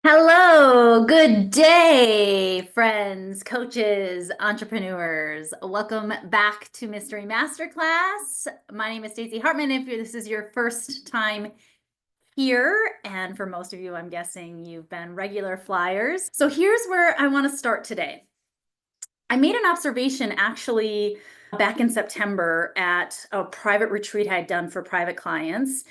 Hello, good day, friends, coaches, entrepreneurs. Welcome back to Mystery Masterclass. My name is Stacey Hartman. If this is your first time here, and for most of you, I'm guessing you've been regular flyers. So here's where I want to start today. I made an observation actually back in September at a private retreat I had done for private clients.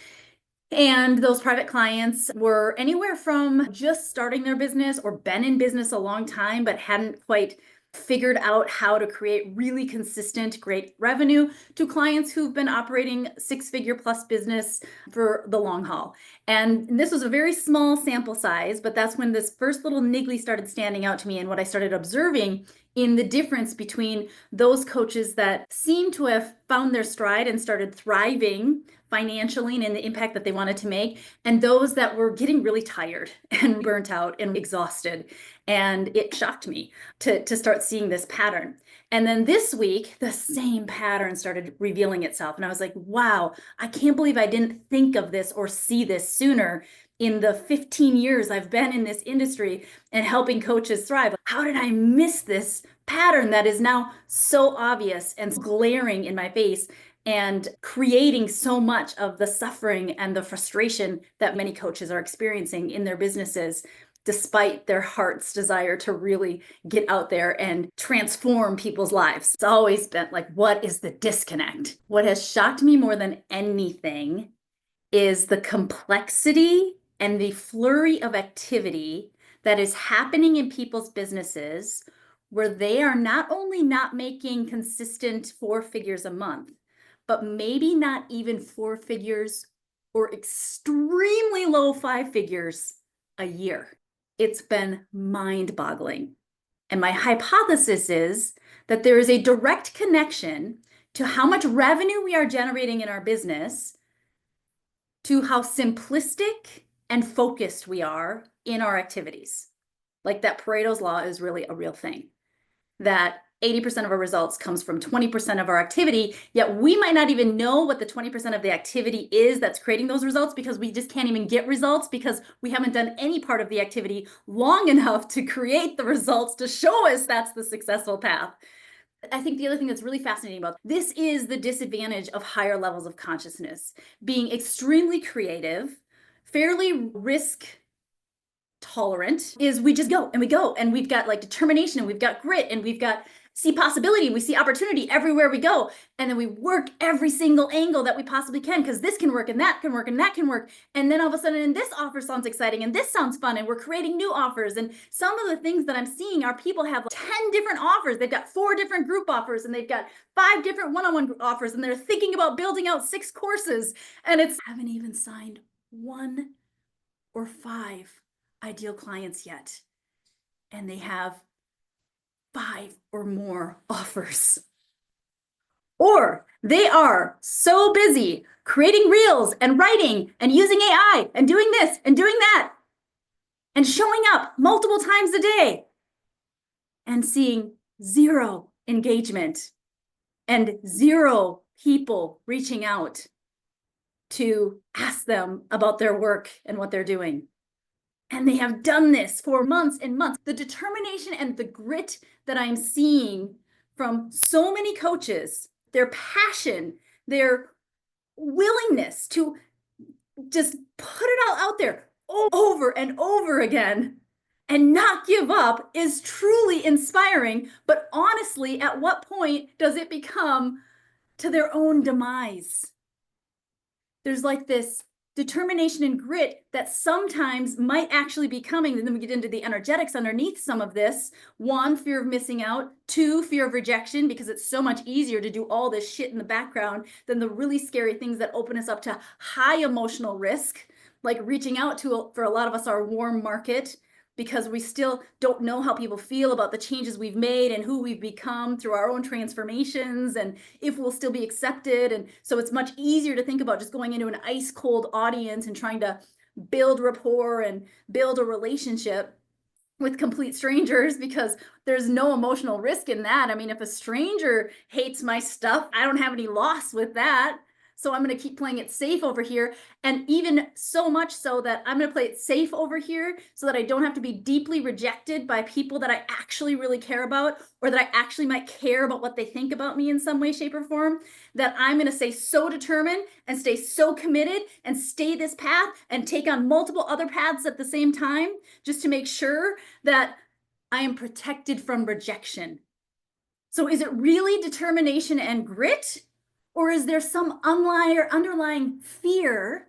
And those private clients were anywhere from just starting their business or been in business a long time, but hadn't quite figured out how to create really consistent, great revenue to clients who've been operating six-figure plus business for the long haul. And this was a very small sample size, but that's when this first little niggly started standing out to me and what I started observing in the difference between those coaches that seem to have found their stride and started thriving financially and in the impact that they wanted to make, and those that were getting really tired and burnt out and exhausted. And it shocked me to start seeing this pattern. And then this week, the same pattern started revealing itself. And I was like, wow, I can't believe I didn't think of this or see this sooner in the 15 years I've been in this industry and helping coaches thrive. How did I miss this pattern that is now so obvious and glaring in my face and creating so much of the suffering and the frustration that many coaches are experiencing in their businesses, despite their heart's desire to really get out there and transform people's lives? It's always been like, what is the disconnect? What has shocked me more than anything is the complexity and the flurry of activity that is happening in people's businesses where they are not only not making consistent 4 figures a month, but maybe not even 4 figures or extremely low 5 figures a year. It's been mind-boggling. And my hypothesis is that there is a direct connection to how much revenue we are generating in our business to how simplistic and focused we are in our activities. Like that Pareto's law is really a real thing. That 80% of our results comes from 20% of our activity, yet we might not even know what the 20% of the activity is that's creating those results because we just can't even get results because we haven't done any part of the activity long enough to create the results to show us that's the successful path. I think the other thing that's really fascinating about this is the disadvantage of higher levels of consciousness, being extremely creative, fairly risk tolerant, is we just go and we go, and we've got like determination, and we've got grit, and we've got see possibility, we see opportunity everywhere we go, and then we work every single angle that we possibly can because this can work and that can work and that can work, and then all of a sudden and this offer sounds exciting and this sounds fun, and we're creating new offers. And some of the things that I'm seeing are people have 10 different offers, they've got 4 different group offers, and they've got 5 different one-on-one offers, and they're thinking about building out 6 courses, and it's haven't even signed 1 or 5 ideal clients yet, and they have 5 or more offers. Or they are so busy creating reels and writing and using AI and doing this and doing that and showing up multiple times a day and seeing 0 engagement and 0 people reaching out to ask them about their work and what they're doing. And they have done this for months and months. The determination and the grit that I'm seeing from so many coaches, their passion, their willingness to just put it all out there over and over again and not give up, is truly inspiring. But honestly, at what point does it become to their own demise? There's like this determination and grit that sometimes might actually be coming. And then we get into the energetics underneath some of this. 1, fear of missing out. 2, fear of rejection, because it's so much easier to do all this shit in the background than the really scary things that open us up to high emotional risk, like reaching out to, for a lot of us, our warm market, because we still don't know how people feel about the changes we've made and who we've become through our own transformations, and if we'll still be accepted. And so it's much easier to think about just going into an ice cold audience and trying to build rapport and build a relationship with complete strangers, because there's no emotional risk in that. I mean, if a stranger hates my stuff, I don't have any loss with that. So I'm going to keep playing it safe over here. And even so much so that I'm going to play it safe over here so that I don't have to be deeply rejected by people that I actually really care about, or that I actually might care about what they think about me in some way, shape, or form, that I'm going to stay so determined and stay so committed and stay this path and take on multiple other paths at the same time, just to make sure that I am protected from rejection. So is it really determination and grit? Or is there some underlying fear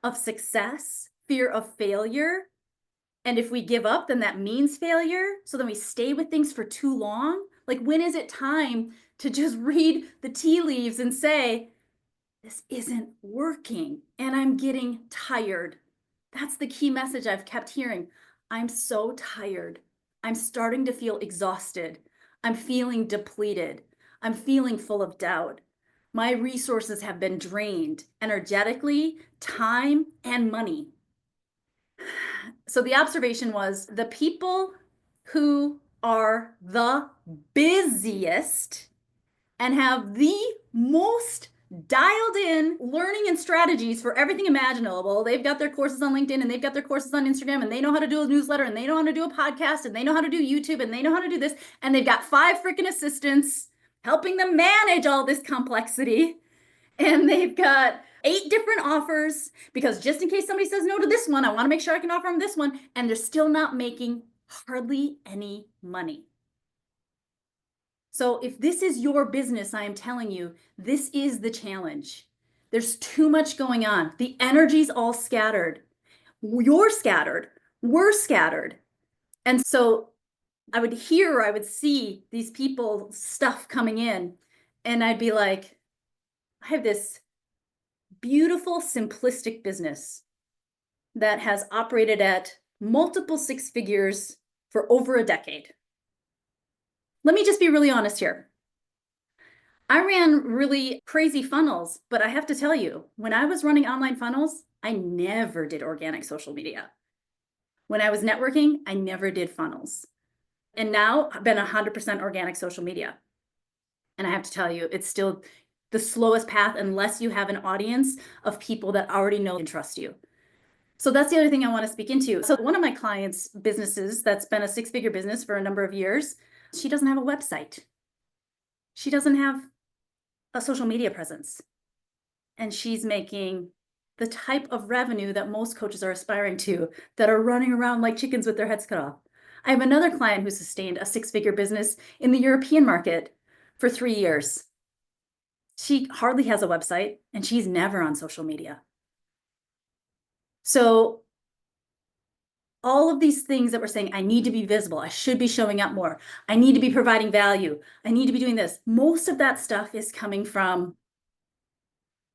of success, fear of failure? And if we give up, then that means failure. So then we stay with things for too long. Like, when is it time to just read the tea leaves and say, this isn't working and I'm getting tired? That's the key message I've kept hearing. I'm so tired. I'm starting to feel exhausted. I'm feeling depleted. I'm feeling full of doubt. My resources have been drained energetically, time, and money. So the observation was the people who are the busiest and have the most dialed in learning and strategies for everything imaginable. They've got their courses on LinkedIn, and they've got their courses on Instagram, and they know how to do a newsletter, and they know how to do a podcast, and they know how to do YouTube, and they know how to do this. And they've got 5 freaking assistants helping them manage all this complexity. And they've got 8 different offers, because just in case somebody says no to this one, I want to make sure I can offer them this one. And they're still not making hardly any money. So if this is your business, I am telling you, this is the challenge. There's too much going on. The energy's all scattered. You're scattered. We're scattered. And so I would hear, or I would see these people stuff coming in, and I'd be like, I have this beautiful, simplistic business that has operated at multiple 6 figures for over a decade. Let me just be really honest here. I ran really crazy funnels, but I have to tell you, when I was running online funnels, I never did organic social media. When I was networking, I never did funnels. And now I've been 100% organic social media. And I have to tell you, it's still the slowest path unless you have an audience of people that already know and trust you. So that's the other thing I want to speak into. So one of my clients' businesses that's been a 6-figure business for a number of years, she doesn't have a website. She doesn't have a social media presence. And she's making the type of revenue that most coaches are aspiring to, that are running around like chickens with their heads cut off. I have another client who sustained a 6-figure business in the European market for 3 years. She hardly has a website, and she's never on social media. So all of these things that we're saying, I need to be visible, I should be showing up more, I need to be providing value, I need to be doing this. Most of that stuff is coming from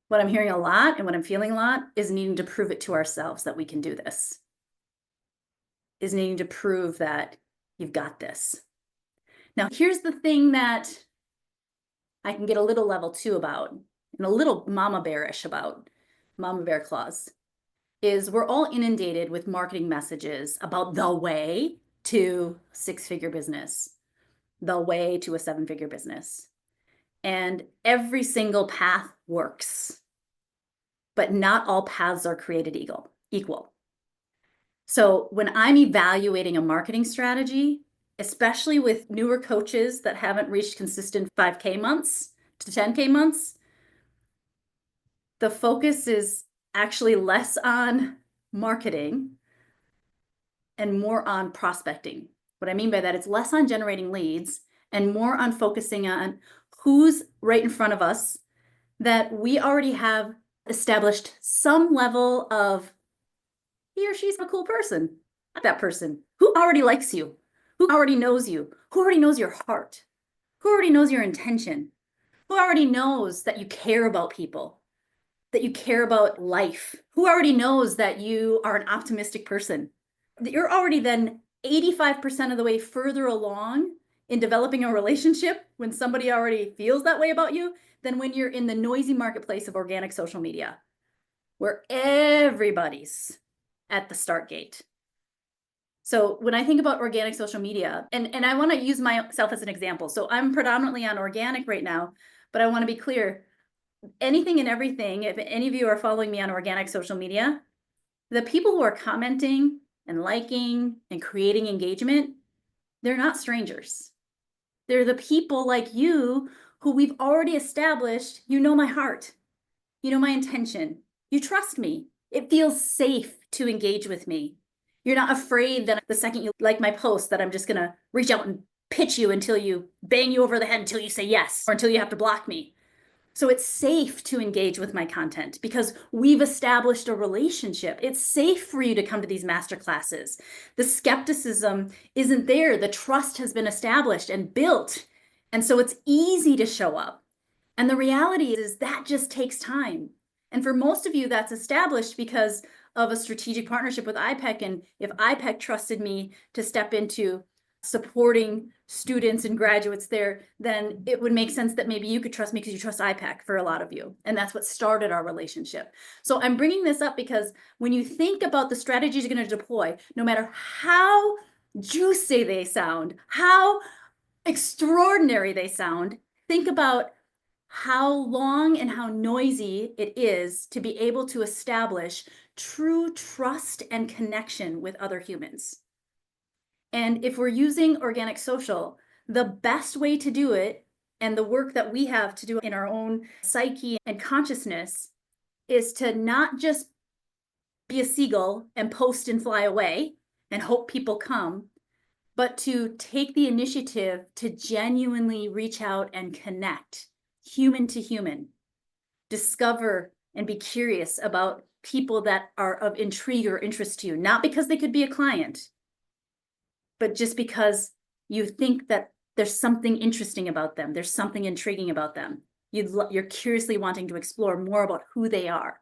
what I'm hearing a lot, and what I'm feeling a lot is needing to prove it to ourselves that we can do this. Is needing to prove that you've got this. Now, here's the thing that I can get a little level 2 about, and a little mama bearish about, mama bear clause, is we're all inundated with marketing messages about the way to 6-figure business, the way to a 7-figure business. And every single path works, but not all paths are created equal. So when I'm evaluating a marketing strategy, especially with newer coaches that haven't reached consistent 5K months to 10K months, the focus is actually less on marketing and more on prospecting. What I mean by that, it's less on generating leads and more on focusing on who's right in front of us that we already have established some level of, he or she's a cool person. That person who already likes you, who already knows you, who already knows your heart, who already knows your intention, who already knows that you care about people, that you care about life, who already knows that you are an optimistic person. You're already then 85% of the way further along in developing a relationship when somebody already feels that way about you than when you're in the noisy marketplace of organic social media, where everybody's at the start gate. So when I think about organic social media, and I want to use myself as an example. So I'm predominantly on organic right now, but I want to be clear. anything and everything, if any of you are following me on organic social media, the people who are commenting and liking and creating engagement, they're not strangers. They're the people like you who we've already established, you know my heart, you know my intention, you trust me. It feels safe to engage with me. You're not afraid that the second you like my post that I'm just gonna reach out and pitch you until you bang you over the head until you say yes or until you have to block me. So it's safe to engage with my content because we've established a relationship. It's safe for you to come to these master classes. The skepticism isn't there. The trust has been established and built. And so it's easy to show up. And the reality is that just takes time. And for most of you, that's established because of a strategic partnership with IPEC. And if IPEC trusted me to step into supporting students and graduates there, then it would make sense that maybe you could trust me because you trust IPEC for a lot of you. And that's what started our relationship. So I'm bringing this up because when you think about the strategies you're going to deploy, no matter how juicy they sound, how extraordinary they sound, think about how long and how noisy it is to be able to establish true trust and connection with other humans. And if we're using organic social, the best way to do it, and the work that we have to do in our own psyche and consciousness, is to not just be a seagull and post and fly away and hope people come, but to take the initiative to genuinely reach out and connect human to human, discover and be curious about people that are of intrigue or interest to you, not because they could be a client, but just because you think that there's something interesting about them, there's something intriguing about them. You're curiously wanting to explore more about who they are.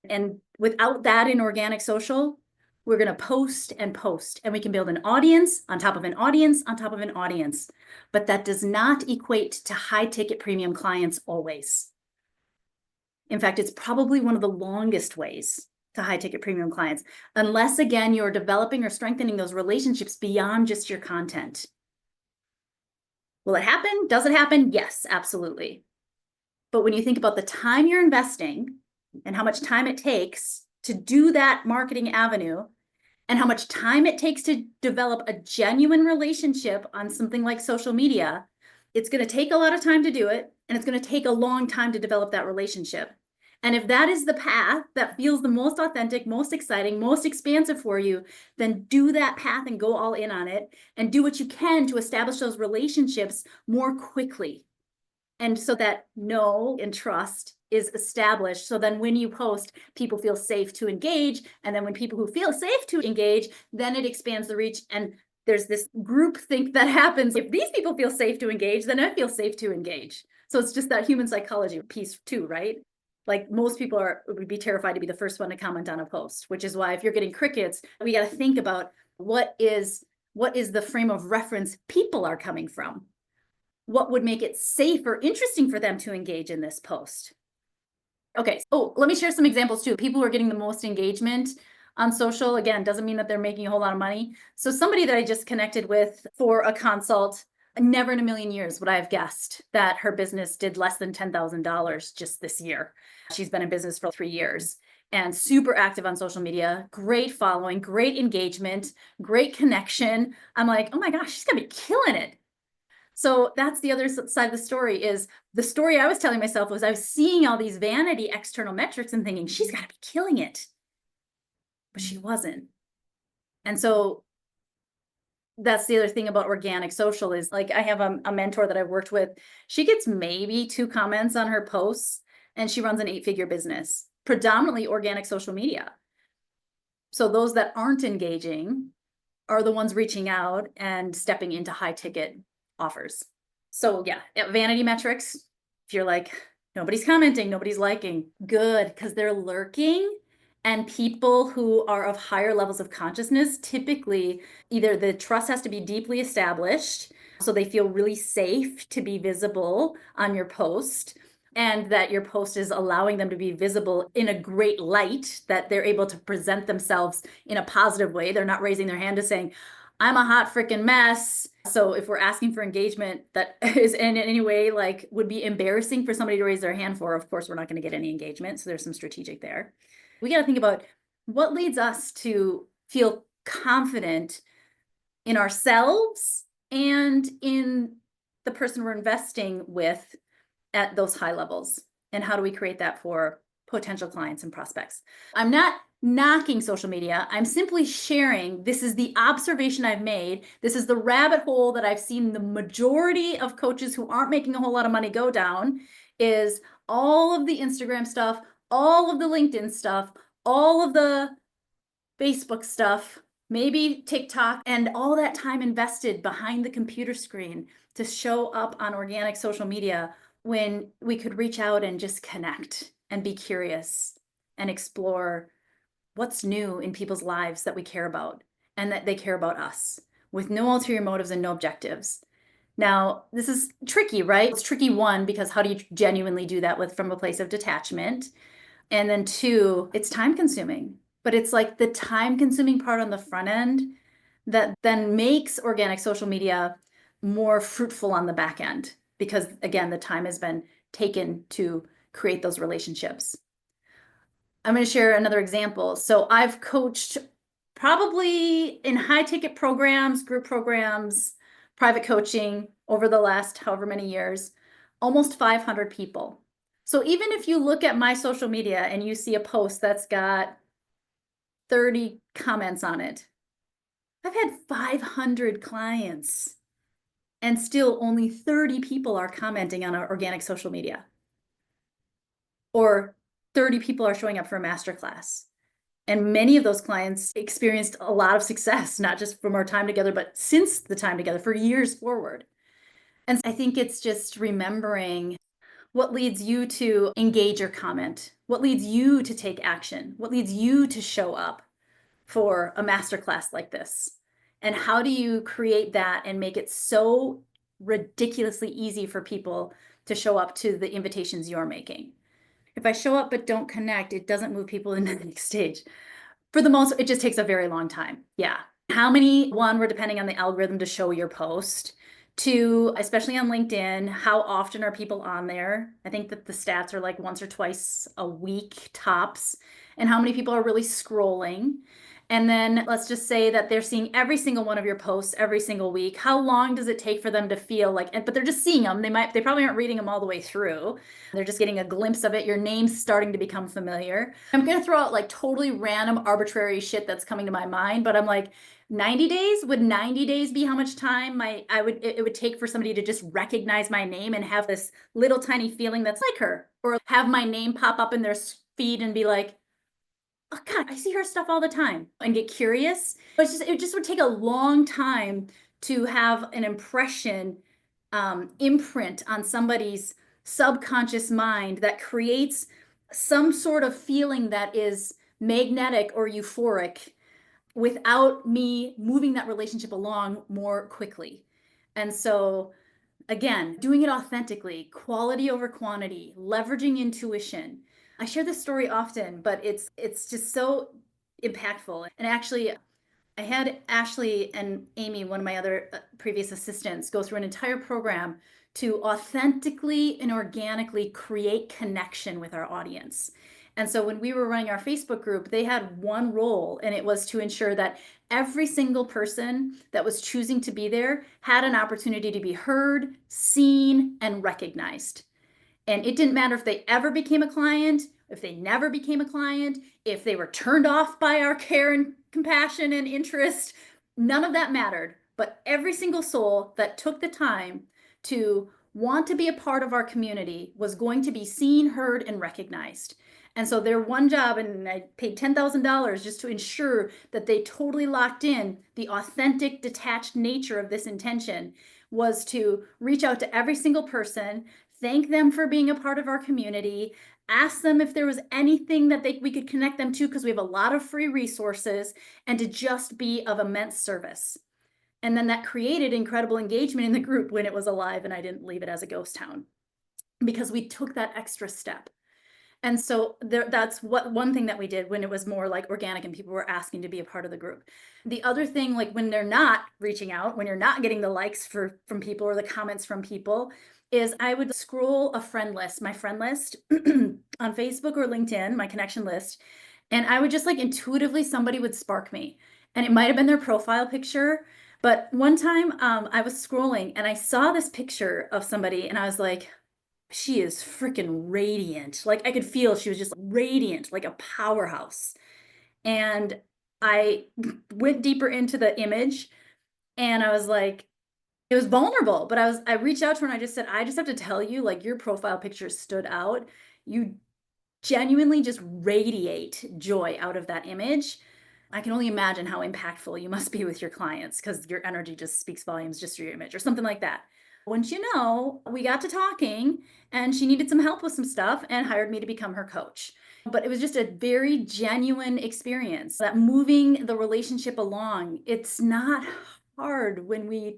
And without that in organic social, we're going to post and post, and we can build an audience on top of an audience on top of an audience. But that does not equate to high ticket premium clients always. In fact, it's probably one of the longest ways to high ticket premium clients, unless again, you're developing or strengthening those relationships beyond just your content. Will it happen? Does it happen? Yes, absolutely. But when you think about the time you're investing and how much time it takes to do that marketing avenue, and how much time it takes to develop a genuine relationship on something like social media, it's going to take a lot of time to do it, and it's going to take a long time to develop that relationship. And if that is the path that feels the most authentic, most exciting, most expansive for you, then do that path and go all in on it and do what you can to establish those relationships more quickly. And so that know and trust is established. So then when you post, people feel safe to engage. And then when people who feel safe to engage, then it expands the reach. And there's this group think that happens. If these people feel safe to engage, then I feel safe to engage. So it's just that human psychology piece too, right? Like most people would be terrified to be the first one to comment on a post, which is why if you're getting crickets, we got to think about what is the frame of reference people are coming from. What would make it safe or interesting for them to engage in this post? Okay, oh, let me share some examples too. People who are getting the most engagement on social, again, doesn't mean that they're making a whole lot of money. So somebody that I just connected with for a consult, never in a million years would I have guessed that her business did less than $10,000 just this year. She's been in business for 3 years and super active on social media, great following, great engagement, great connection. I'm like, oh my gosh, she's gonna be killing it. So that's the other side of the story. Is the story I was telling myself was I was seeing all these vanity external metrics and thinking she's got to be killing it, but she wasn't. And so that's the other thing about organic social is like I have a mentor that I've worked with. She gets maybe 2 comments on her posts and she runs an 8-figure business, predominantly organic social media. So those that aren't engaging are the ones reaching out and stepping into high ticket offers. So yeah, vanity metrics. If you're like, nobody's commenting, nobody's liking, good, because they're lurking. And people who are of higher levels of consciousness, typically either the trust has to be deeply established, so they feel really safe to be visible on your post, and that your post is allowing them to be visible in a great light, that they're able to present themselves in a positive way. They're not raising their hand to saying, I'm a hot freaking mess. So if we're asking for engagement that is in any way like would be embarrassing for somebody to raise their hand for, of course, we're not going to get any engagement. So there's some strategic there. We got to think about what leads us to feel confident in ourselves and in the person we're investing with at those high levels. And how do we create that for potential clients and prospects? I'm not knocking social media. I'm simply sharing. This is the observation I've made. This is the rabbit hole that I've seen the majority of coaches who aren't making a whole lot of money go down is all of the Instagram stuff, all of the LinkedIn stuff, all of the Facebook stuff, maybe TikTok, and all that time invested behind the computer screen to show up on organic social media when we could reach out and just connect and be curious and explore what's new in people's lives that we care about and that they care about us with no ulterior motives and no objectives. Now, this is tricky, right? It's tricky, one, because how do you genuinely do that from a place of detachment? And then two, it's time consuming, but it's like the time consuming part on the front end that then makes organic social media more fruitful on the back end. Because again, the time has been taken to create those relationships. I'm going to share another example. So I've coached probably in high ticket programs, group programs, private coaching over the last however many years, almost 500 people. So even if you look at my social media and you see a post that's got 30 comments on it, I've had 500 clients and still only 30 people are commenting on our organic social media. Or 30 people are showing up for a masterclass. And many of those clients experienced a lot of success, not just from our time together, but since the time together for years forward. And I think it's just remembering what leads you to engage or comment, what leads you to take action, what leads you to show up for a masterclass like this. And how do you create that and make it so ridiculously easy for people to show up to the invitations you're making? If I show up but don't connect, it doesn't move people into the next stage. For the most, it just takes a very long time. Yeah. How many, one, we're depending on the algorithm to show your post. Two, especially on LinkedIn, how often are people on there? I think that the stats are like once or twice a week tops. And how many people are really scrolling? And then let's just say that they're seeing every single one of your posts every single week. How long does it take for them to feel like, but they're just seeing them. They probably aren't reading them all the way through. They're just getting a glimpse of it. Your name's starting to become familiar. I'm going to throw out like totally random, arbitrary shit that's coming to my mind, but I'm like, 90 days? Would 90 days be how much time it would take for somebody to just recognize my name and have this little tiny feeling that's like her, or have my name pop up in their feed and be like, oh God, I see her stuff all the time, and get curious. But it just would take a long time to have an impression, imprint on somebody's subconscious mind that creates some sort of feeling that is magnetic or euphoric without me moving that relationship along more quickly. And so again, doing it authentically, quality over quantity, leveraging intuition. I share this story often, but it's just so impactful. And actually, I had Ashley and Amy, one of my other previous assistants, go through an entire program to authentically and organically create connection with our audience. And so when we were running our Facebook group, they had one role, and it was to ensure that every single person that was choosing to be there had an opportunity to be heard, seen, and recognized. And it didn't matter if they ever became a client, if they never became a client, if they were turned off by our care and compassion and interest, none of that mattered. But every single soul that took the time to want to be a part of our community was going to be seen, heard, and recognized. And so their one job, and I paid $10,000 just to ensure that they totally locked in the authentic, detached nature of this intention, was to reach out to every single person, thank them for being a part of our community, ask them if there was anything that we could connect them to, because we have a lot of free resources, and to just be of immense service. And then that created incredible engagement in the group when it was alive, and I didn't leave it as a ghost town, because we took that extra step. And so that's what one thing that we did when it was more like organic and people were asking to be a part of the group. The other thing, like when they're not reaching out, when you're not getting the likes from people or the comments from people, is I would scroll a friend list, my friend list on Facebook or LinkedIn, my connection list, and I would just like intuitively somebody would spark me. And it might have been their profile picture, but one time I was scrolling and I saw this picture of somebody and I was like, she is freaking radiant. Like I could feel she was just radiant, like a powerhouse. And I went deeper into the image and I was like, it was vulnerable, but I reached out to her and I just said, I just have to tell you, like your profile picture stood out. You genuinely just radiate joy out of that image. I can only imagine how impactful you must be with your clients because your energy just speaks volumes just through your image or something like that. Once you know, we got to talking and she needed some help with some stuff and hired me to become her coach. But it was just a very genuine experience that moving the relationship along. It's not hard when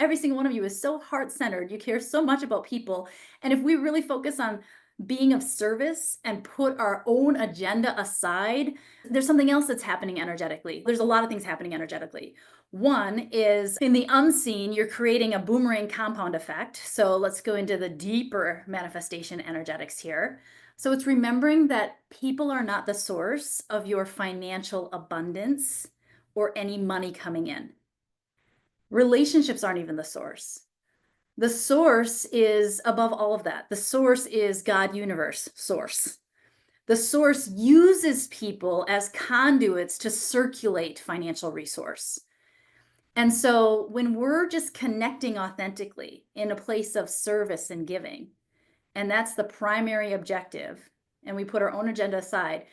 every single one of you is so heart-centered. You care so much about people. And if we really focus on being of service and put our own agenda aside, there's something else that's happening energetically. There's a lot of things happening energetically. One is in the unseen, you're creating a boomerang compound effect. So let's go into the deeper manifestation energetics here. So it's remembering that people are not the source of your financial abundance or any money coming in. Relationships aren't even the source. The source is above all of that. The source is God, universe, source. The source uses people as conduits to circulate financial resource. And so when we're just connecting authentically in a place of service and giving, and that's the primary objective, and we put our own agenda aside,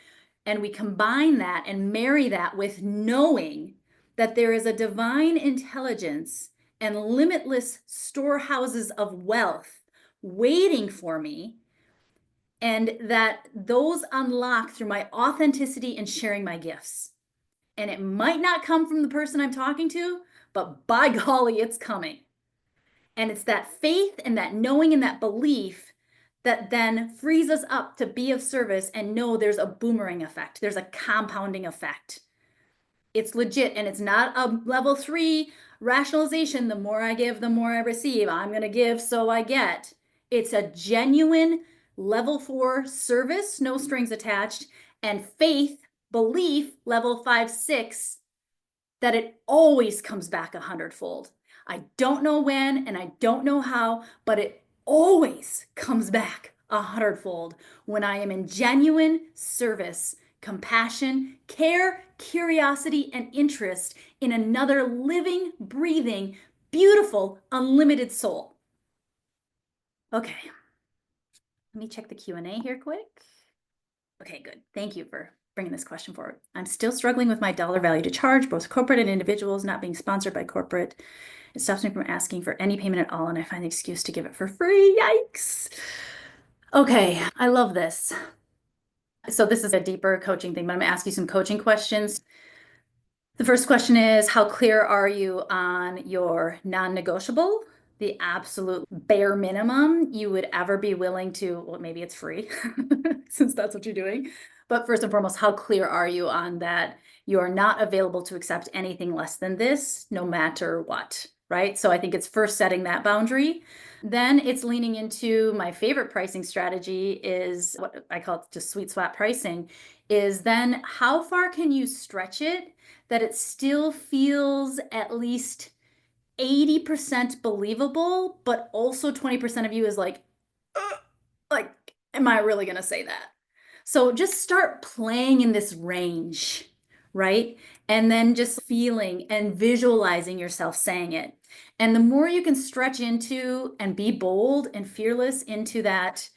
and we combine that and marry that with knowing that there is a divine intelligence and limitless storehouses of wealth waiting for me, and that those unlock through my authenticity and sharing my gifts. And it might not come from the person I'm talking to, but by golly, it's coming. And it's that faith and that knowing and that belief that then frees us up to be of service and know there's a boomerang effect. There's a compounding effect. It's legit, and it's not a level 3 rationalization. The more I give, the more I receive. I'm going to give, so I get. It's a genuine level 4 service, no strings attached, and faith, belief, level 5, 6, that it always comes back 100-fold. I don't know when and I don't know how, but it always comes back 100-fold when I am in genuine service, compassion, care, curiosity, and interest in another living, breathing, beautiful, unlimited soul. Okay, let me check the Q&A here quick. Okay, good. Thank you for bringing this question forward. I'm still struggling with my dollar value to charge, both corporate and individuals, not being sponsored by corporate. It stops me from asking for any payment at all, and I find the excuse to give it for free. Yikes. Okay, I love this. So this is a deeper coaching thing, but I'm gonna ask you some coaching questions. The first question is, how clear are you on your non-negotiable, the absolute bare minimum you would ever be willing to, well, maybe it's free, since that's what you're doing. But first and foremost, how clear are you on that you are not available to accept anything less than this, no matter what, right? So I think it's first setting that boundary. Then it's leaning into my favorite pricing strategy is what I call it just sweet spot pricing, is then how far can you stretch it that it still feels at least 80% believable, but also 20% of you is like, am I really gonna say that? So just start playing in this range, right? And then just feeling and visualizing yourself saying it. And the more you can stretch into and be bold and fearless into that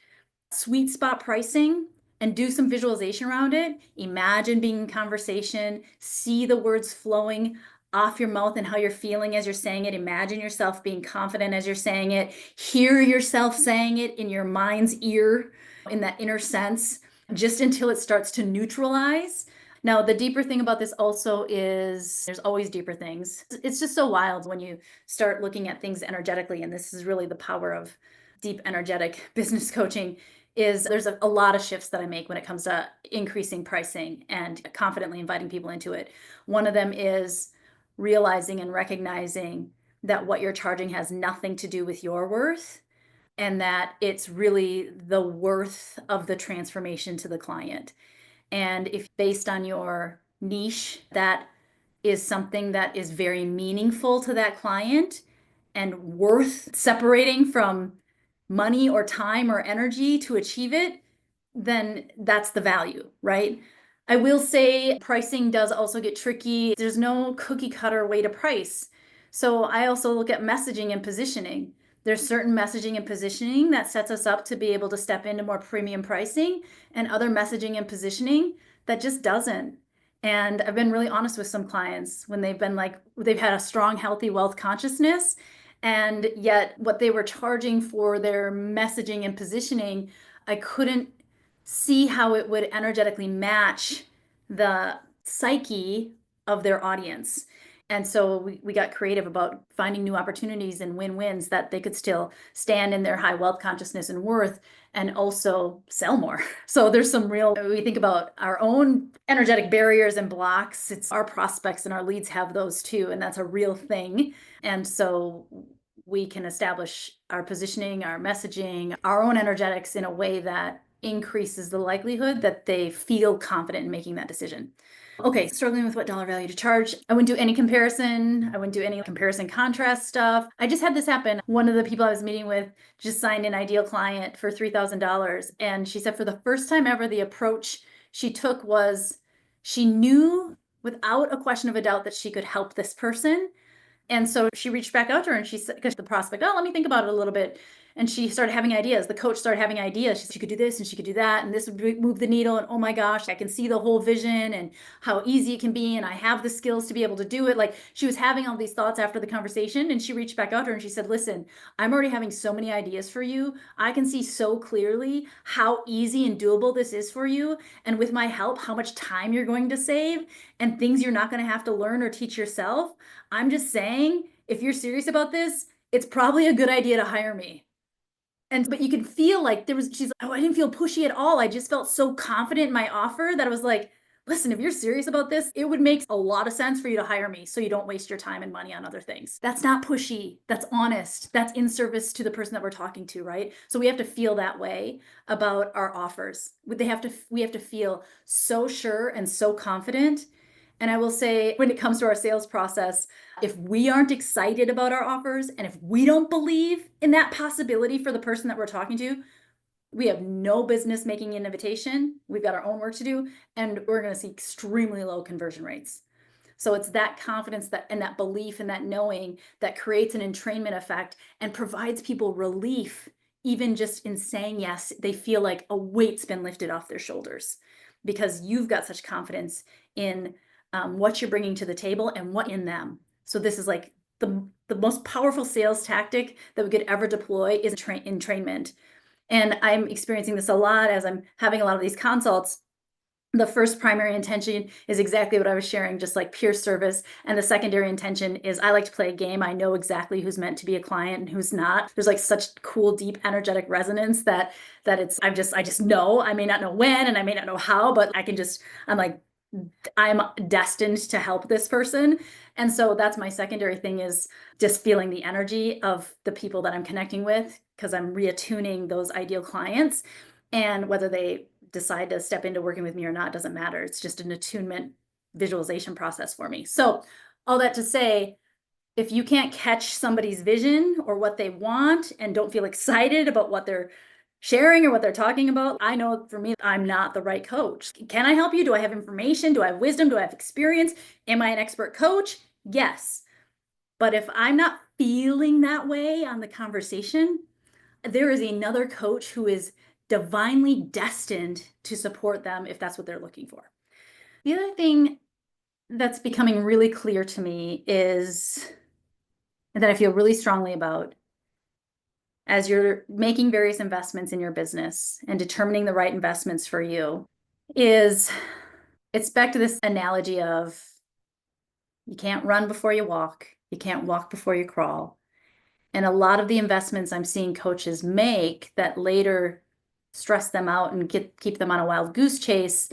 sweet spot pricing and do some visualization around it. Imagine being in conversation, see the words flowing off your mouth and how you're feeling as you're saying it. Imagine yourself being confident as you're saying it. Hear yourself saying it in your mind's ear, in that inner sense, just until it starts to neutralize. Now, the deeper thing about this also is there's always deeper things. It's just so wild when you start looking at things energetically, and this is really the power of deep energetic business coaching, is there's a lot of shifts that I make when it comes to increasing pricing and confidently inviting people into it. One of them is realizing and recognizing that what you're charging has nothing to do with your worth and that it's really the worth of the transformation to the client. And if based on your niche, that is something that is very meaningful to that client and worth separating from money or time or energy to achieve it, then that's the value, right? I will say pricing does also get tricky. There's no cookie cutter way to price. So I also look at messaging and positioning. There's certain messaging and positioning that sets us up to be able to step into more premium pricing, and other messaging and positioning that just doesn't. And I've been really honest with some clients when they've been like, they've had a strong, healthy wealth consciousness, and yet what they were charging for their messaging and positioning, I couldn't see how it would energetically match the psyche of their audience. And so we got creative about finding new opportunities and win-wins that they could still stand in their high wealth consciousness and worth and also sell more. So there's some real, we think about our own energetic barriers and blocks. It's our prospects and our leads have those too, and that's a real thing. And so we can establish our positioning, our messaging, our own energetics in a way that increases the likelihood that they feel confident in making that decision. Okay, struggling with what dollar value to charge. I wouldn't do any comparison. I wouldn't do any comparison contrast stuff. I just had this happen. One of the people I was meeting with just signed an ideal client for $3,000. And she said for the first time ever, the approach she took was she knew without a question of a doubt that she could help this person. And so she reached back out to her and she said, because the prospect, oh, let me think about it a little bit. And she started having ideas. The coach started having ideas. She could do this and she could do that. And this would move the needle. And oh my gosh, I can see the whole vision and how easy it can be. And I have the skills to be able to do it. Like she was having all these thoughts after the conversation. And she reached back out to her and she said, listen, I'm already having so many ideas for you. I can see so clearly how easy and doable this is for you. And with my help, how much time you're going to save and things you're not going to have to learn or teach yourself. I'm just saying, if you're serious about this, it's probably a good idea to hire me. And but you could feel like she's like, oh, I didn't feel pushy at all. I just felt so confident in my offer that I was like, listen, if you're serious about this, it would make a lot of sense for you to hire me so you don't waste your time and money on other things. That's not pushy. That's honest. That's in service to the person that we're talking to, right? So we have to feel that way about our offers. We have to feel so sure and so confident. And I will say, when it comes to our sales process, if we aren't excited about our offers and if we don't believe in that possibility for the person that we're talking to, we have no business making an invitation. We've got our own work to do, and we're going to see extremely low conversion rates. So it's that confidence that and that belief and that knowing that creates an entrainment effect and provides people relief. Even just in saying yes, they feel like a weight's been lifted off their shoulders because you've got such confidence in what you're bringing to the table and what in them. So this is like the most powerful sales tactic that we could ever deploy is entrainment. And I'm experiencing this a lot as I'm having a lot of these consults. The first primary intention is exactly what I was sharing, just like pure service. And the secondary intention is I like to play a game. I know exactly who's meant to be a client and who's not. There's like such cool, deep, energetic resonance that I just know. I may not know when and I may not know how, but I'm like, I'm destined to help this person. And so that's my secondary thing, is just feeling the energy of the people that I'm connecting with, because I'm reattuning those ideal clients. And whether they decide to step into working with me or not doesn't matter. It's just an attunement visualization process for me. So all that to say, if you can't catch somebody's vision or what they want and don't feel excited about what they're sharing or what they're talking about, I know for me, I'm not the right coach. Can I help you? Do I have information? Do I have wisdom? Do I have experience? Am I an expert coach? Yes. But if I'm not feeling that way on the conversation, there is another coach who is divinely destined to support them if that's what they're looking for. The other thing that's becoming really clear to me is that I feel really strongly about as you're making various investments in your business and determining the right investments for you is it's back to this analogy of you can't run before you walk, you can't walk before you crawl. And a lot of the investments I'm seeing coaches make that later stress them out and keep them on a wild goose chase.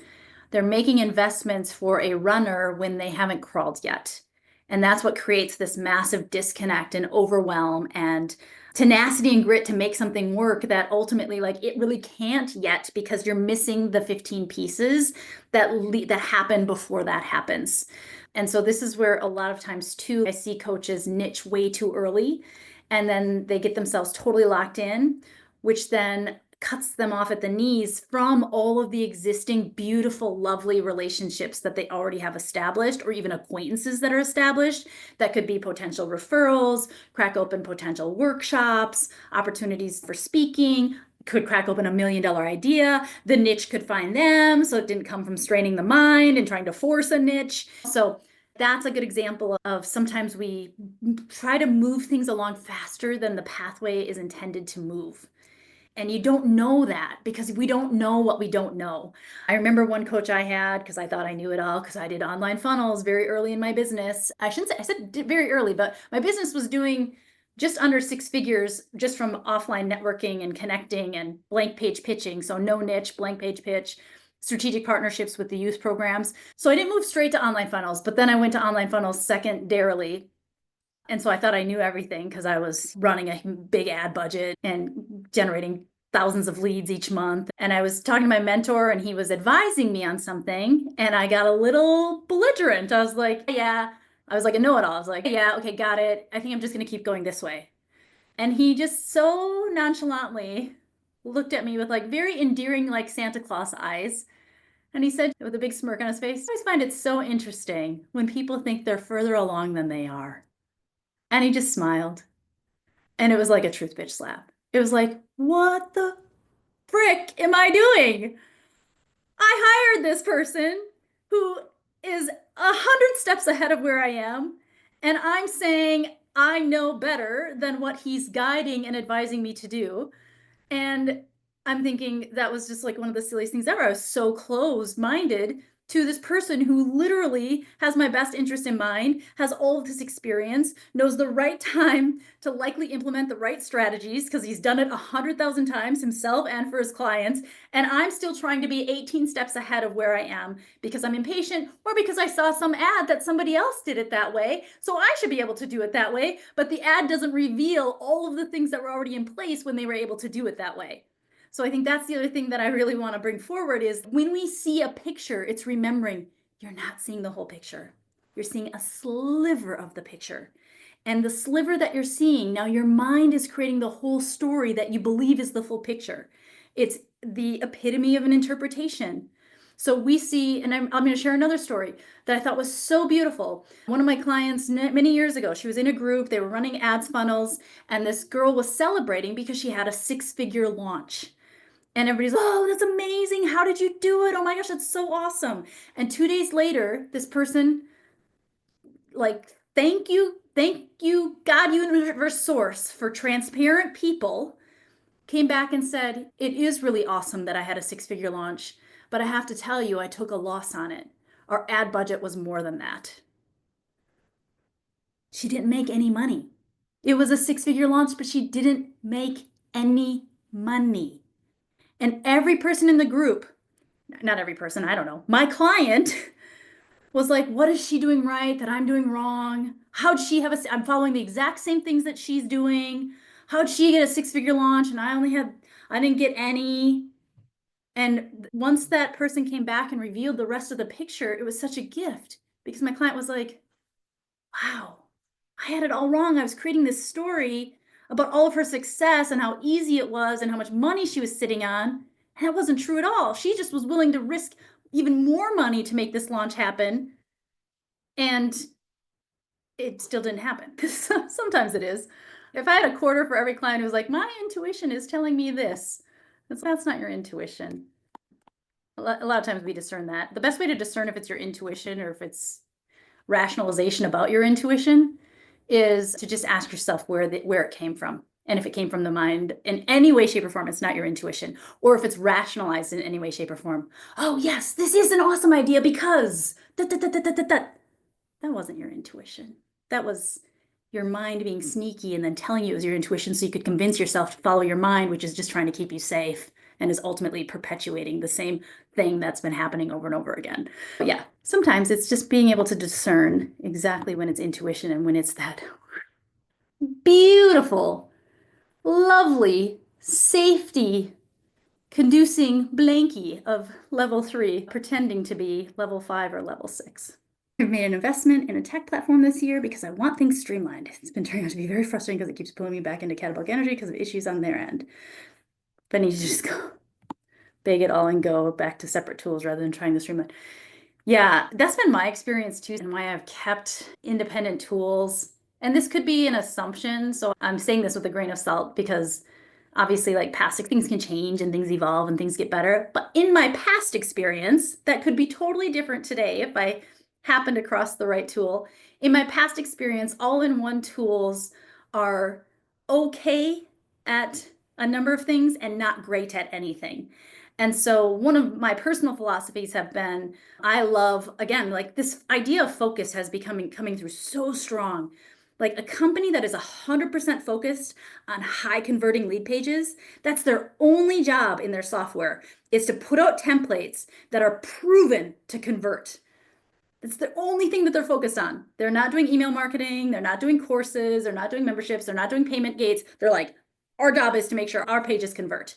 They're making investments for a runner when they haven't crawled yet. And that's what creates this massive disconnect and overwhelm and tenacity and grit to make something work that ultimately like it really can't yet because you're missing the 15 pieces that happen before that happens. And so this is where a lot of times too I see coaches niche way too early and then they get themselves totally locked in, which then cuts them off at the knees from all of the existing beautiful, lovely relationships that they already have established, or even acquaintances that are established. That could be potential referrals, crack open potential workshops, opportunities for speaking, could crack open $1 million idea. The niche could find them. So it didn't come from straining the mind and trying to force a niche. So that's a good example of sometimes we try to move things along faster than the pathway is intended to move. And you don't know that because we don't know what we don't know. I remember one coach I had because I thought I knew it all because I did online funnels very early in my business. I shouldn't say I said very early, but my business was doing just under 6 figures just from offline networking and connecting and blank page pitching. So no niche, blank page pitch, strategic partnerships with the youth programs. So I didn't move straight to online funnels, but then I went to online funnels secondarily. And so I thought I knew everything because I was running a big ad budget and generating thousands of leads each month. And I was talking to my mentor and he was advising me on something. And I got a little belligerent. I was like, yeah, I was like a know it all. I was like, yeah, okay, got it. I think I'm just going to keep going this way. And he just so nonchalantly looked at me with like very endearing, like Santa Claus eyes. And he said with a big smirk on his face, I always find it so interesting when people think they're further along than they are. And he just smiled. And it was like a truth bitch slap. It was like, what the frick am I doing? I hired this person who is 100 steps ahead of where I am. And I'm saying I know better than what he's guiding and advising me to do. And I'm thinking that was just like one of the silliest things ever. I was so closed minded to this person who literally has my best interest in mind, has all of this experience, knows the right time to likely implement the right strategies because he's done it 100,000 times himself and for his clients. And I'm still trying to be 18 steps ahead of where I am because I'm impatient or because I saw some ad that somebody else did it that way. So I should be able to do it that way. But the ad doesn't reveal all of the things that were already in place when they were able to do it that way. So I think that's the other thing that I really want to bring forward is when we see a picture, it's remembering you're not seeing the whole picture. You're seeing a sliver of the picture. And the sliver that you're seeing, now your mind is creating the whole story that you believe is the full picture. It's the epitome of an interpretation. So we see, and I'm going to share another story that I thought was so beautiful. One of my clients many years ago, she was in a group, they were running ads funnels, and this girl was celebrating because she had a 6-figure launch. And everybody's, oh, that's amazing. How did you do it? Oh my gosh, that's so awesome. And 2 days later, this person, like, thank you, God, universe source for transparent people, came back and said, it is really awesome that I had a 6-figure launch, but I have to tell you, I took a loss on it. Our ad budget was more than that. She didn't make any money. It was a 6-figure launch, but she didn't make any money. And every person in the group, not every person, I don't know, my client was like, what is she doing right that I'm doing wrong? How'd she have I'm following the exact same things that she's doing. How'd she get a 6-figure launch and I didn't get any? And once that person came back and revealed the rest of the picture, it was such a gift because my client was like, wow, I had it all wrong. I was creating this story about all of her success and how easy it was and how much money she was sitting on. And that wasn't true at all. She just was willing to risk even more money to make this launch happen. And it still didn't happen because sometimes it is. If I had a quarter for every client who was like, my intuition is telling me this, that's not your intuition. A lot of times we discern that. The best way to discern if it's your intuition or if it's rationalization about your intuition is to just ask yourself where it came from. And if it came from the mind in any way, shape, or form, it's not your intuition. Or if it's rationalized in any way, shape, or form. Oh, yes, this is an awesome idea because that wasn't your intuition. That was your mind being sneaky and then telling you it was your intuition so you could convince yourself to follow your mind, which is just trying to keep you safe. and is ultimately perpetuating the same thing that's been happening over and over again. But yeah, sometimes it's just being able to discern exactly when it's intuition and when it's that beautiful, lovely, safety conducing blankie of level 3 pretending to be level 5 or level 6. I've made an investment in a tech platform this year because I want things streamlined. It's been turning out to be very frustrating because it keeps pulling me back into catabolic energy because of issues on their end. But I need to just go big it all and go back to separate tools rather than trying to streamline. Yeah, that's been my experience too, and why I've kept independent tools. And this could be an assumption, so I'm saying this with a grain of salt because obviously, like past things can change and things evolve and things get better. But in my past experience, that could be totally different today if I happened across the right tool. In my past experience, all-in-one tools are okay at a number of things and not great at anything. And so one of my personal philosophies have been, I love, again, like this idea of focus has becoming coming through so strong. Like a company that is 100% focused on high converting lead pages, that's their only job in their software is to put out templates that are proven to convert. It's the only thing that they're focused on. They're not doing email marketing. They're not doing courses. They're not doing memberships. They're not doing payment gates. They're like, our job is to make sure our pages convert.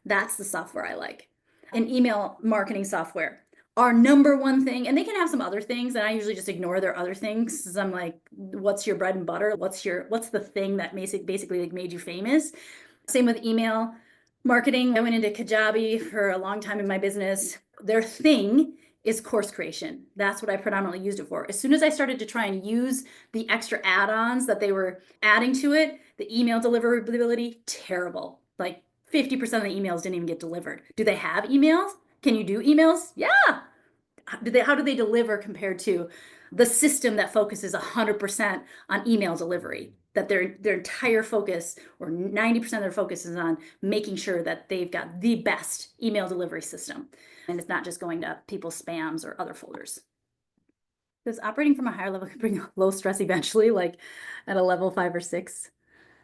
That's the software I like. An email marketing software. Our number one thing, and they can have some other things, and I usually just ignore their other things because I'm like, what's your bread and butter? What's the thing that basically like made you famous? Same with email marketing. I went into Kajabi for a long time in my business. Their thing is course creation. That's what I predominantly used it for. As soon as I started to try and use the extra add-ons that they were adding to it, the email deliverability, terrible. Like 50% of the emails didn't even get delivered. Do they have emails? Can you do emails? Yeah. How do they deliver compared to the system that focuses 100% on email delivery? That their entire focus or 90% of their focus is on making sure that they've got the best email delivery system. And it's not just going to people's spams or other folders. Because operating from a higher level can bring low stress eventually, like at a level 5 or 6.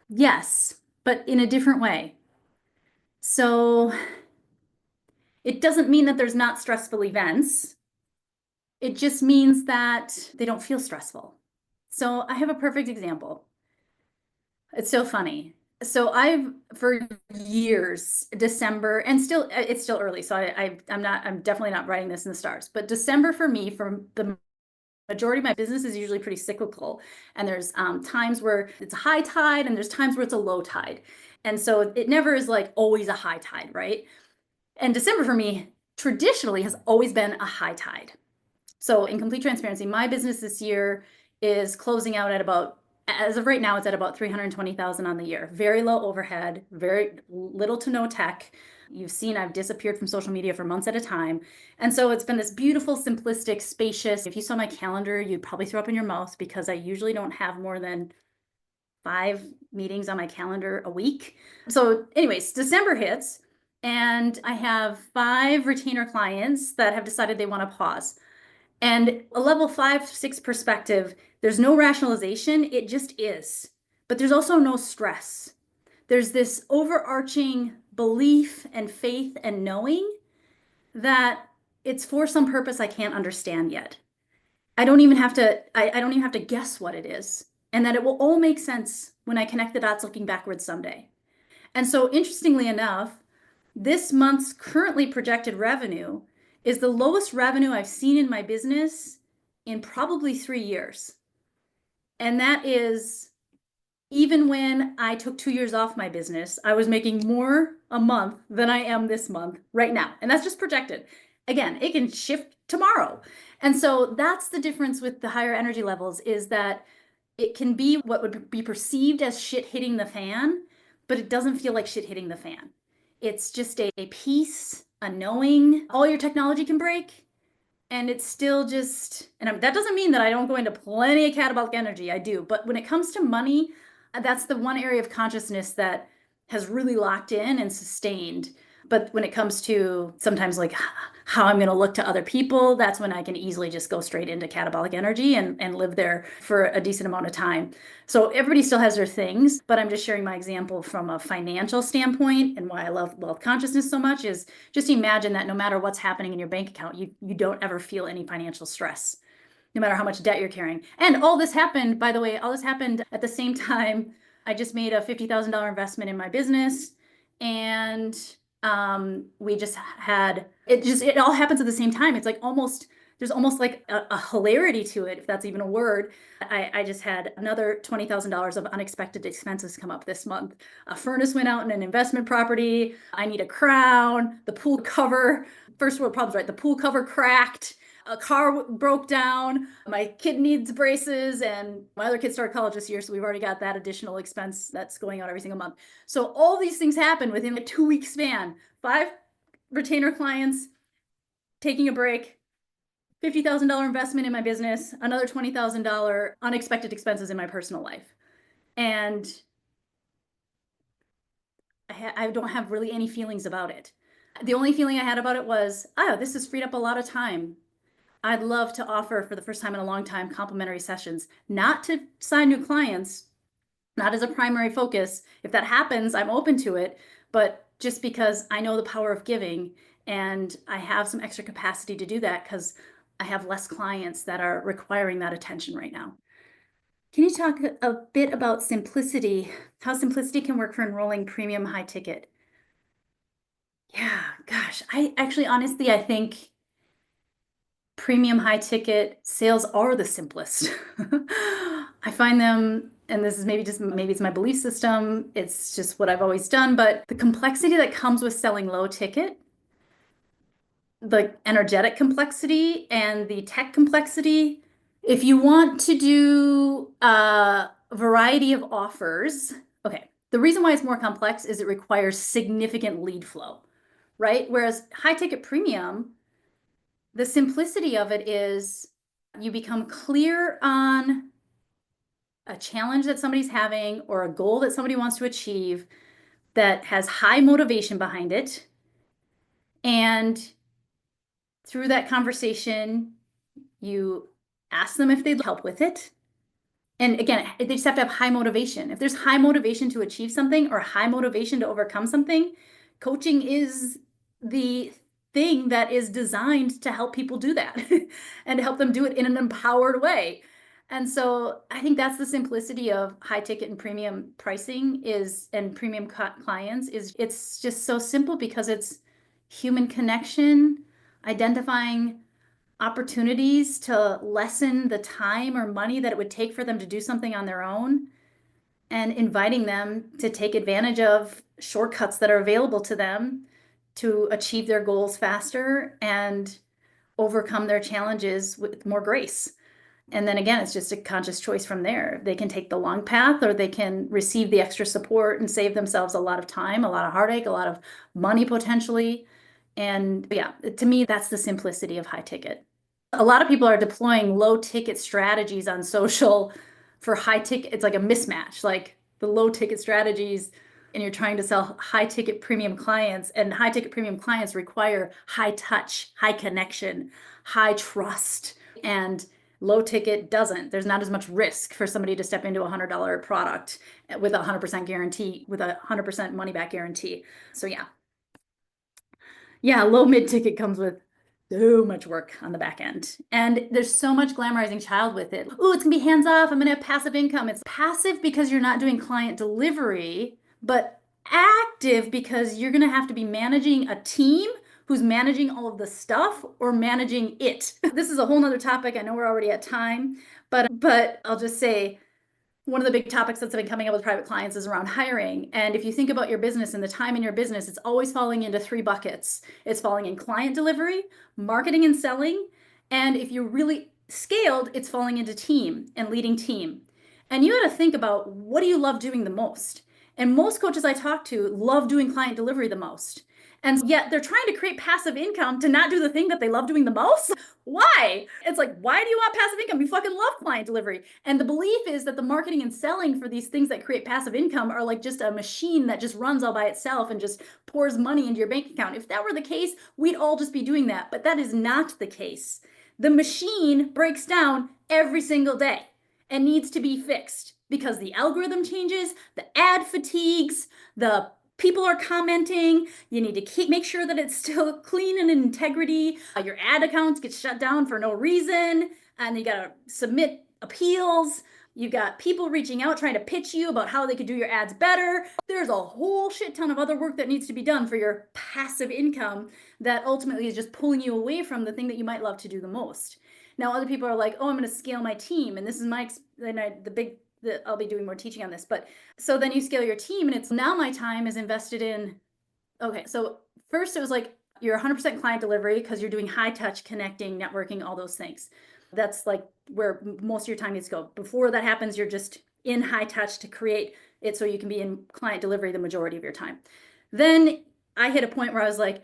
Yes, but in a different way. So it doesn't mean that there's not stressful events. It just means that they don't feel stressful. So I have a perfect example. It's so funny. So I've for years, December, and still it's still early, so I'm definitely not writing this in the stars. But December for me, for the majority of my business is usually pretty cyclical. And there's times where it's a high tide and there's times where it's a low tide. And so it never is like always a high tide, right? And December for me traditionally has always been a high tide. So in complete transparency, my business this year is closing out at about, as of right now, it's at about 320,000 on the year. Very low overhead, very little to no tech. You've seen I've disappeared from social media for months at a time. And so it's been this beautiful, simplistic, spacious. If you saw my calendar, you'd probably throw up in your mouth because I usually don't have more than 5 meetings on my calendar a week. So anyways, December hits and I have 5 retainer clients that have decided they want to pause. And a level 5, 6 perspective, there's no rationalization, it just is. But there's also no stress. There's this overarching belief and faith and knowing that it's for some purpose I can't understand yet. I don't even have to guess what it is. And that it will all make sense when I connect the dots looking backwards someday. And so interestingly enough, this month's currently projected revenue is the lowest revenue I've seen in my business in probably 3 years. And that is even when I took 2 years off my business, I was making more a month than I am this month right now. And that's just projected. Again, it can shift tomorrow. And so that's the difference with the higher energy levels is that it can be what would be perceived as shit hitting the fan, but it doesn't feel like shit hitting the fan. It's just a peace, a knowing. All your technology can break, and it's still just, and that doesn't mean that I don't go into plenty of catabolic energy. I do. But when it comes to money, that's the one area of consciousness that has really locked in and sustained But when it comes to sometimes like how I'm going to look to other people, that's when I can easily just go straight into catabolic energy and live there for a decent amount of time. So everybody still has their things, but I'm just sharing my example from a financial standpoint. And why I love wealth consciousness so much is just imagine that no matter what's happening in your bank account, you don't ever feel any financial stress, no matter how much debt you're carrying. And all this happened, by the way, all this happened at the same time. I just made a $50,000 investment in my business, and we just had it all happens at the same time. It's like almost there's almost like a hilarity to it, if that's even a word. I just had another $20,000 of unexpected expenses come up this month. A furnace went out in an investment property. I need a crown. The pool cover, first world problems, right? The pool cover cracked. A car broke down. My kid needs braces, and my other kid started college this year, so we've already got that additional expense that's going out every single month. So all these things happen within a 2-week span. 5 retainer clients, taking a break, $50,000 investment in my business, another $20,000 unexpected expenses in my personal life. And I don't have really any feelings about it. The only feeling I had about it was, oh, this has freed up a lot of time. I'd love to offer, for the first time in a long time, complimentary sessions, not to sign new clients, not as a primary focus. If that happens, I'm open to it, but just because I know the power of giving, and I have some extra capacity to do that because I have less clients that are requiring that attention right now. Can you talk a bit about simplicity, how simplicity can work for enrolling premium high ticket? Yeah, gosh, I actually honestly, I think premium high ticket sales are the simplest. I find them, and this is maybe it's my belief system, it's just what I've always done, but the complexity that comes with selling low ticket, the energetic complexity and the tech complexity, if you want to do a variety of offers, okay, the reason why it's more complex is it requires significant lead flow, right? Whereas high ticket premium, the simplicity of it is you become clear on a challenge that somebody's having or a goal that somebody wants to achieve that has high motivation behind it. And through that conversation, you ask them if they'd help with it. And again, they just have to have high motivation. If there's high motivation to achieve something or high motivation to overcome something, coaching is the thing that is designed to help people do that and to help them do it in an empowered way. And so I think that's the simplicity of high ticket and premium pricing is, and premium clients is, it's just so simple because it's human connection, identifying opportunities to lessen the time or money that it would take for them to do something on their own, and inviting them to take advantage of shortcuts that are available to them to achieve their goals faster and overcome their challenges with more grace. And then again, it's just a conscious choice from there. They can take the long path or they can receive the extra support and save themselves a lot of time, a lot of heartache, a lot of money potentially. And yeah, to me, that's the simplicity of high ticket. A lot of people are deploying low ticket strategies on social for high ticket. It's like a mismatch, like the low ticket strategies, and you're trying to sell high ticket premium clients, and high ticket premium clients require high touch, high connection, high trust, and low ticket doesn't. There's not as much risk for somebody to step into a $100 product with a 100% guarantee, with a 100% money back guarantee. So yeah, low mid ticket comes with so much work on the back end. And there's so much glamorizing child with it. Oh, it's gonna be hands off. I'm gonna have passive income. It's passive because you're not doing client delivery, but active because you're gonna have to be managing a team who's managing all of the stuff or managing it. This is a whole nother topic. I know we're already at time, but I'll just say one of the big topics that's been coming up with private clients is around hiring. And if you think about your business and the time in your business, it's always falling into 3 buckets. It's falling in client delivery, marketing and selling, and if you're really scaled, it's falling into team and leading team. And you got to think about, what do you love doing the most? And most coaches I talk to love doing client delivery the most. And yet they're trying to create passive income to not do the thing that they love doing the most. Why? It's like, why do you want passive income? You fucking love client delivery. And the belief is that the marketing and selling for these things that create passive income are like just a machine that just runs all by itself and just pours money into your bank account. If that were the case, we'd all just be doing that. But that is not the case. The machine breaks down every single day and needs to be fixed because the algorithm changes, the ad fatigues, the people are commenting. You need to make sure that it's still clean and in integrity. Your ad accounts get shut down for no reason, and you got to submit appeals. You got people reaching out trying to pitch you about how they could do your ads better. There's a whole shit ton of other work that needs to be done for your passive income that ultimately is just pulling you away from the thing that you might love to do the most. Now, other people are like, oh, I'm going to scale my team. And this is I'll be doing more teaching on this. But so then you scale your team, and it's now my time is invested in, okay, so first it was like you're 100% client delivery because you're doing high touch, connecting, networking, all those things. That's like where most of your time needs to go. Before that happens, you're just in high touch to create it so you can be in client delivery the majority of your time. Then I hit a point where I was like,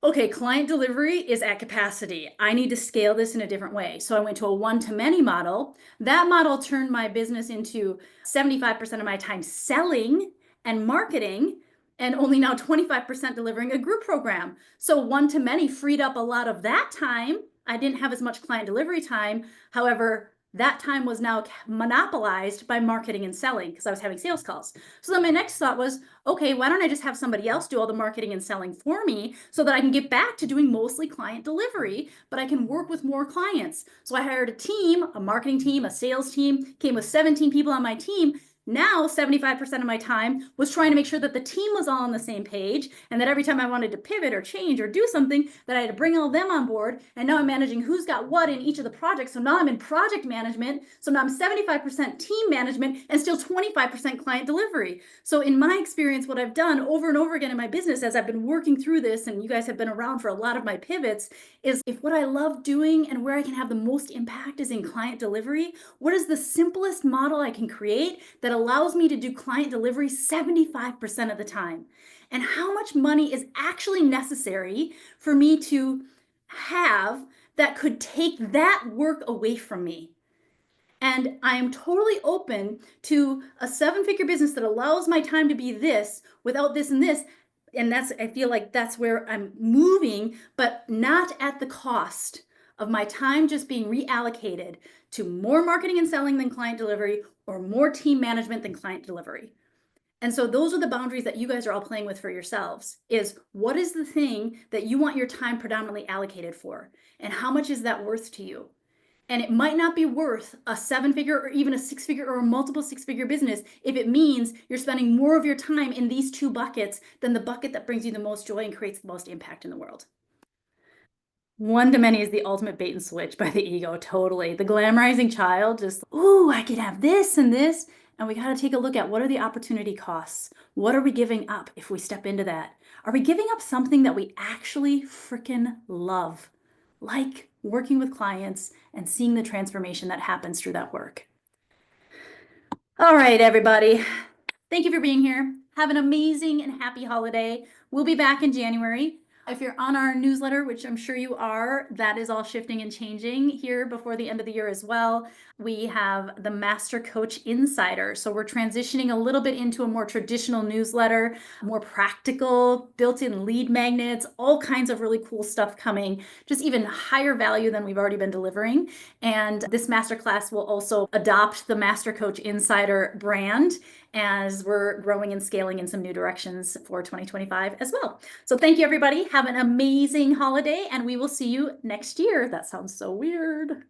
okay, client delivery is at capacity. I need to scale this in a different way. So I went to a one-to-many model. That model turned my business into 75% of my time selling and marketing, and only now 25% delivering a group program. So one-to-many freed up a lot of that time. I didn't have as much client delivery time. However, that time was now monopolized by marketing and selling because I was having sales calls. So then my next thought was, okay, why don't I just have somebody else do all the marketing and selling for me so that I can get back to doing mostly client delivery, but I can work with more clients. So I hired a team, a marketing team, a sales team, came with 17 people on my team. Now, 75% of my time was trying to make sure that the team was all on the same page, and that every time I wanted to pivot or change or do something, that I had to bring all them on board. And now I'm managing who's got what in each of the projects. So now I'm in project management. So now I'm 75% team management and still 25% client delivery. So in my experience, what I've done over and over again in my business as I've been working through this, and you guys have been around for a lot of my pivots, is if what I love doing and where I can have the most impact is in client delivery, what is the simplest model I can create that allows me to do client delivery 75% of the time? And how much money is actually necessary for me to have that could take that work away from me? And I am totally open to a 7-figure business that allows my time to be this without this and this. And I feel like that's where I'm moving, but not at the cost of my time just being reallocated to more marketing and selling than client delivery, or more team management than client delivery. And so those are the boundaries that you guys are all playing with for yourselves, is what is the thing that you want your time predominantly allocated for? And how much is that worth to you? And it might not be worth a 7-figure or even a 6-figure or a multiple 6-figure business if it means you're spending more of your time in these two buckets than the bucket that brings you the most joy and creates the most impact in the world. One-to-many is the ultimate bait and switch by the ego, totally. The glamorizing child just, ooh, I could have this and this. And we got to take a look at, what are the opportunity costs? What are we giving up if we step into that? Are we giving up something that we actually freaking love? Like working with clients and seeing the transformation that happens through that work. All right, everybody. Thank you for being here. Have an amazing and happy holiday. We'll be back in January. If you're on our newsletter, which I'm sure you are, that is all shifting and changing here before the end of the year as well. We have the Master Coach Insider. So we're transitioning a little bit into a more traditional newsletter, more practical, built-in lead magnets, all kinds of really cool stuff coming, just even higher value than we've already been delivering. And this masterclass will also adopt the Master Coach Insider brand as we're growing and scaling in some new directions for 2025 as well. So thank you, everybody. Have an amazing holiday, and we will see you next year. That sounds so weird.